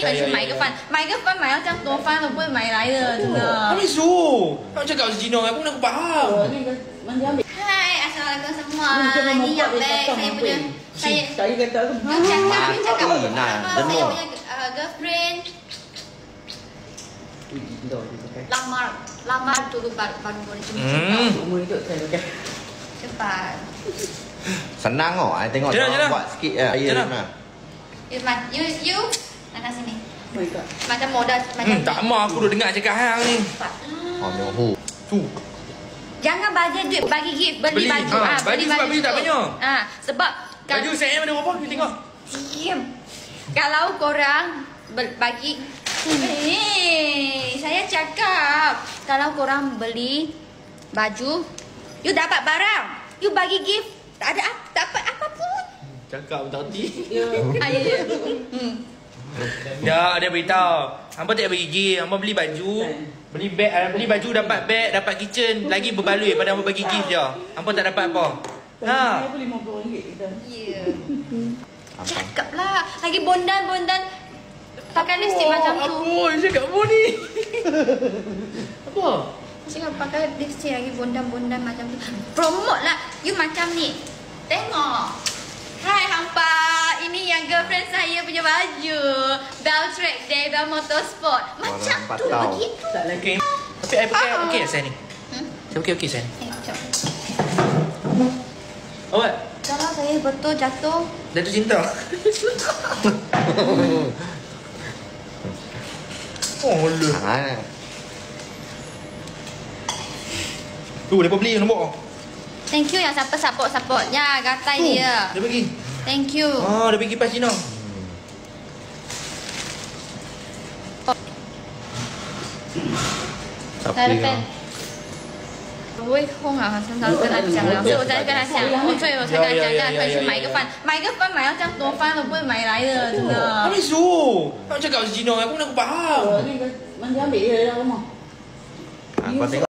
再去买一个饭，买个饭买到这样多饭都不会买来的，真的。Kami suruh. Kau cakap si Cino, aku nak faham. Hai, assalamualaikum semua. Ini yang baik saya punya. Saya kata cakap nah, saya punya girlfriend. Lamar dulu baru boleh jumpa. Cepat. Senang kok. I tengok Jalan, dia jalan. buat sikit je. Jalan. Irman, you mana sini? Macam modal macam Tak mau aku dah dengar cakap hang ni. cepat. Oh, nyohu. Tu. Jangan bagi duit, bagi gift, beli baju. Baju sebab beli tak banyak. Sebab Baju saya mana berapa? Kita tengok. diam. Kalau korang bagi saya cakap kalau korang beli baju, you dapat barang, you bagi gift, tak ada dapat apapun. Cakap tak hati. Ya. Ya, dia beritahu. Hampa tak bagi gift, hampa beli baju. Beli baju dapat beg, dapat kitchen, lagi berbaloi pada hampa bagi gift je. Hampa tak dapat apa. Ha. Ya. Cakaplah, lagi bondan pakai lipstick macam tu. Apa? Cakap apa ni? Apa? Cakap pakai lipstick lagi bondan macam tu. Promote lah. You macam ni. Tengok. Hai hampa, ini yang girlfriend saya punya baju. Bell Track Day, Bell Motorsport. Macam tu, begitu. Okey. Tapi I pakai okey saya ni. Saya pakai okey saya ni. Awak? Kalau saya betul jatuh. Jatuh cinta. Oh, lu. Ha. Tu, depa beli nombor. Thank you yang siapa support-supportnya. Gatai dia. Dia bagi. Thank you. Oh, dia bagi pas Cino. Tapi kan. 不会空啊，常常跟他讲了，所以我才跟他讲，所以我才跟他讲，让他可以去买一个饭，买一个饭买到这样多饭都不会买来的，真的。 Kami suruh. Kau cakap si Cino, aku nak faham. Menjambil dia dah rumah. Kau tengok